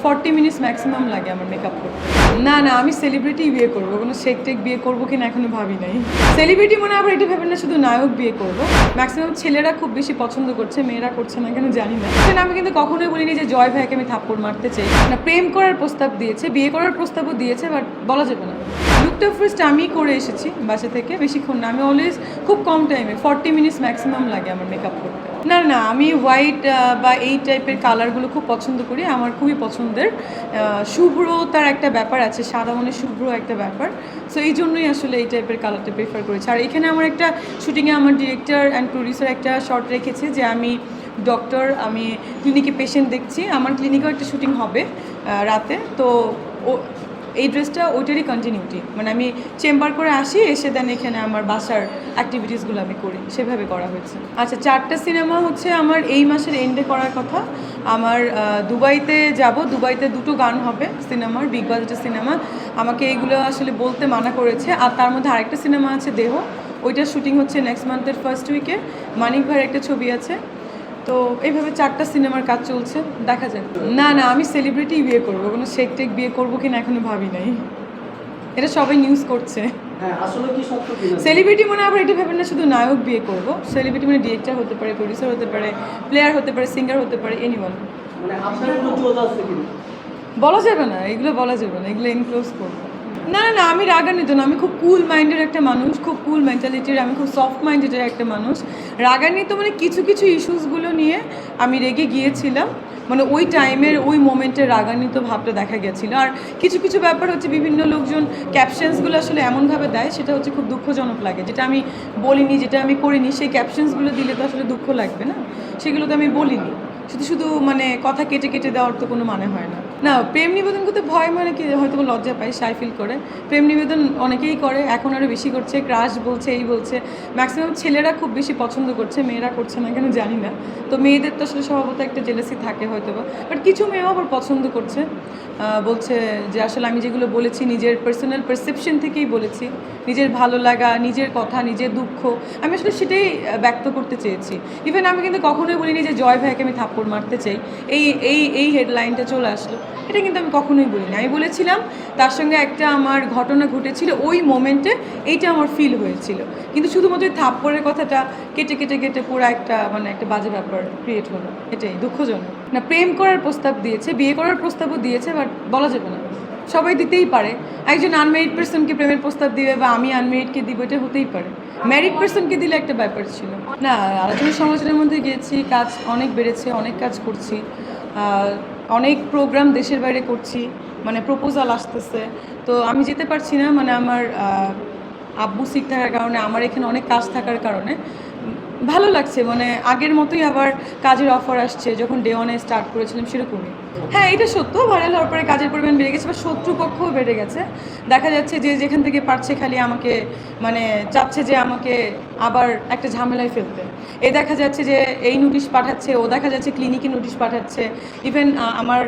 40 minutes maximum লাগে আমার makeup করতে। না না, আমি সেলিব্রিটি বিয়ে করবো, কোনো শেক টেক বিয়ে করবো কিনা এখনো ভাবি নাই। সেলিব্রিটি মনে আবার এটা ভেবেন না শুধু নায়ক বিয়ে করবো। ম্যাক্সিমাম ছেলেরা খুব বেশি পছন্দ করছে, মেয়েরা করছে না কেন জানি না। সেটা আমি কিন্তু কখনোই বলিনি যে জয় ভাইকে আমি থাপ্পড় মারতে চাই না। প্রেম করার প্রস্তাব দিয়েছে, বিয়ে করার প্রস্তাবও দিয়েছে, বাট বলা যাবে না। লুকটা ফার্স্ট আমি করে এসেছি বাসা থেকে, বেশিক্ষণ না। আমি অলওয়েজ খুব কম টাইমে 40 মিনিটস ম্যাক্সিমাম লাগে আমার মেকআপ করতে। না না, আমি হোয়াইট বা এই টাইপের কালারগুলো খুব পছন্দ করি, আমার খুবই পছন্দের। শুভ্রতার একটা ব্যাপার আছে, সাদা মানে শুভ্র একটা ব্যাপার। সো এই জন্যই আসলে এই টাইপের কালারটা প্রেফার করেছি। আর এখানে আমার একটা শুটিংয়ে আমার ডিরেক্টর অ্যান্ড প্রডিউসার একটা শর্ট রেখেছে যে আমি ডক্টর, আমি ক্লিনিকে পেশেন্ট দেখছি। আমার ক্লিনিকেও একটা শুটিং হবে রাতে, তো এই ড্রেসটা ওইটারই কন্টিনিউটি, মানে আমি চেম্বার করে আসি, এসে দেন এখানে আমার বাসার অ্যাক্টিভিটিসগুলো আমি করি, সেভাবে করা হয়েছে। আচ্ছা, 4টা সিনেমা হচ্ছে আমার এই মাসের এন্ডে করার কথা। আমার দুবাইতে যাব, দুবাইতে 2টো গান হবে সিনেমার, বিগ বাজেটের সিনেমা। আমাকে এইগুলো আসলে বলতে মানা করেছে। আর তার মধ্যে আরেকটা সিনেমা আছে দেহ, ওইটার শুটিং হচ্ছে নেক্সট মান্থের ফার্স্ট উইকে। মানিক ভাইয়ের একটা ছবি আছে। তো এইভাবে 4টা সিনেমার কাজ চলছে, দেখা যাক। না না, আমি সেলিব্রিটি বিয়ে করবো, কোনো শেক টেক বিয়ে করবো কিনা এখনো ভাবি নাই। এটা সবাই নিউজ করছে। সেলিব্রিটি মনে আবার এটা ভেবেন না শুধু নায়ক বিয়ে করবো। সেলিব্রিটি মানে ডিরেক্টর হতে পারে, প্রডিউসার হতে পারে, প্লেয়ার হতে পারে, সিঙ্গার হতে পারে, এনিওয়ান। বলা যাবে না, এগুলো বলা যাবে না, এগুলো এনক্লোজ করবো। না না, আমি রাগান্বিত না। আমি খুব কুল মাইন্ডের একটা মানুষ, খুব কুল মেন্টালিটির, আমি খুব সফট মাইন্ডেডের একটা মানুষ। রাগান্বিত মানে কিছু কিছু ইস্যুসগুলো নিয়ে আমি রেগে গিয়েছিলাম, মানে ওই টাইমের ওই মোমেন্টের রাগান্বিত ভাবটা দেখা গেছিলো। আর কিছু কিছু ব্যাপার হচ্ছে বিভিন্ন লোকজন ক্যাপশনসগুলো আসলে এমনভাবে দেয়, সেটা হচ্ছে খুব দুঃখজনক লাগে। যেটা আমি বলিনি, যেটা আমি করিনি, সেই ক্যাপশনসগুলো দিলে তো আসলে দুঃখ লাগবে না, সেগুলো তো আমি বলিনি। শুধু শুধু মানে কথা কেটে কেটে দেওয়ার তো কোনো মানে হয় না। না, প্রেম নিবেদন করতে ভয় মানে কি, হয়তো লজ্জা পাই, শাই ফিল করে। প্রেম নিবেদন অনেকেই করে, এখন আরও বেশি করছে, ক্রাশ বলছে, এই বলছে। ম্যাক্সিমাম ছেলেরা খুব বেশি পছন্দ করছে, মেয়েরা করছে না কেন জানি না। তো মেয়েদের তো আসলে স্বভাবত একটা জেলাসি থাকে হয়তো বা, বাট কিছু মেয়েও আবার পছন্দ করছে, বলছে যে আসলে আমি যেগুলো বলেছি নিজের পার্সোনাল পারসেপশন থেকেই বলেছি, নিজের ভালো লাগা, নিজের কথা, নিজের দুঃখ, আমি আসলে সেটাই ব্যক্ত করতে চেয়েছি। ইভেন আমি কিন্তু কখনোই বলিনি যে জয় ভাইকে আমি থাপ্পড় মারতে চাই, এই এই এই হেডলাইনটা চলে আসলো, এটা কিন্তু আমি কখনোই বলিনি। আমি বলেছিলাম তার সঙ্গে একটা আমার ঘটনা ঘটেছিল, ওই মোমেন্টে এইটা আমার ফিল হয়েছিল। কিন্তু শুধুমাত্র থাপ্পড়ের কথাটা কেটে কেটে কেটে পুরো একটা মানে একটা বাজে ব্যাপার ক্রিয়েট হলো, এটাই দুঃখজনক। না, প্রেম করার প্রস্তাব দিয়েছে, বিয়ে করার প্রস্তাবও দিয়েছে, বাট বলা যাবে না। সবাই দিতেই পারে, একজন আনমেরিড পার্সনকে প্রেমের প্রস্তাব দিবে বা আমি আনমেরিডকে দিব, এটা হতেই পারে। ম্যারিড পার্সনকে দিলে একটা ব্যাপার ছিল না। আলোচনা সমালোচনার মধ্যে গিয়েছি, কাজ অনেক বেড়েছে, অনেক কাজ করছি, অনেক প্রোগ্রাম দেশের বাইরে করছি, মানে প্রপোজাল আসতেছে, তো আমি যেতে পারছি না। মানে আমার আব্বু সিক থাকার কারণে, আমার এখানে অনেক কাজ থাকার কারণে ভালো লাগছে, মানে আগের মতোই আবার কাজের অফার আসছে, যখন ডে ওয়ানে স্টার্ট করেছিলাম সেরকমই। হ্যাঁ, এটা সত্য, ভাইরাল হওয়ার পরে কাজের পরিমাণ বেড়ে গেছে, বা শত্রুপক্ষও বেড়ে গেছে। দেখা যাচ্ছে যে যেখান থেকে পারছে খালি আমাকে মানে চাচ্ছে যে আমাকে আবার একটা ঝামেলায় ফেলতে। দেখা যাচ্ছে যে এই নোটিশ পাঠাচ্ছে, ও দেখা যাচ্ছে ক্লিনিকে নোটিশ পাঠাচ্ছে। ইভেন আমার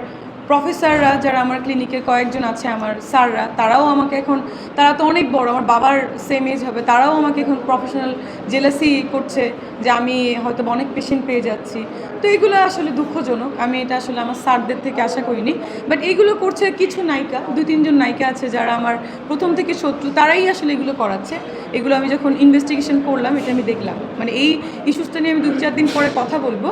প্রফেসররা যারা আমার ক্লিনিকের কয়েকজন আছে, আমার স্যাররা, তারাও আমাকে এখন, তারা তো অনেক বড়, আমার বাবার সেম এজ হবে, তারাও আমাকে এখন প্রফেশনাল জেলাসি করছে যে আমি হয়তো অনেক পেশেন্ট পেয়ে যাচ্ছি। তো এগুলো আসলে দুঃখজনক, আমি এটা আসলে আমার স্যারদের থেকে আশা করিনি। বাট এইগুলো করছে কিছু নায়িকা, 2-3জন নায়িকা আছে যারা আমার প্রথম থেকে শত্রু, তারাই আসলে এগুলো করাচ্ছে। এগুলো আমি যখন ইনভেস্টিগেশন করলাম, এটা আমি দেখলাম, মানে এই ইস্যুসটা নিয়ে আমি 2-4 দিন পরে কথা বলবো।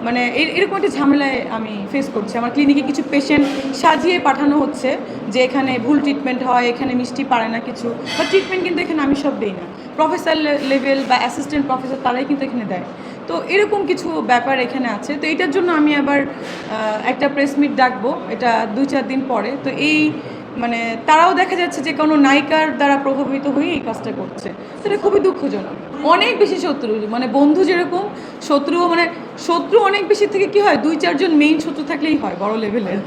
মানে এরকম একটা ঝামেলায় আমি ফেস করছি। আমার ক্লিনিকে কিছু পেশেন্ট সাজিয়ে পাঠানো হচ্ছে যে এখানে ভুল ট্রিটমেন্ট হয়, এখানে মিষ্টি পারে না কিছু, বা ট্রিটমেন্ট কিন্তু এখানে আমি সব দিই না, প্রফেসর লেভেল বা অ্যাসিস্ট্যান্ট প্রফেসর তারাই কিন্তু এখানে দেয়। তো এরকম কিছু ব্যাপার এখানে আছে। তো এটার জন্য আমি আবার একটা প্রেস মিট ডাকবো, এটা 2-4 দিন পরে। তো এই মানে তারাও দেখা যাচ্ছে যে কোনো নায়িকার দ্বারা প্রভাবিত হয়ে এই কাজটা করছে, সেটা খুবই দুঃখজনক। অনেক বেশি শত্রু, মানে বন্ধু যেরকম, শত্রুও, মানে শত্রু অনেক বেশি থেকে কি হয়, 2-4 জন মেইন শত্রু থাকলেই হয় বড় লেভেলের।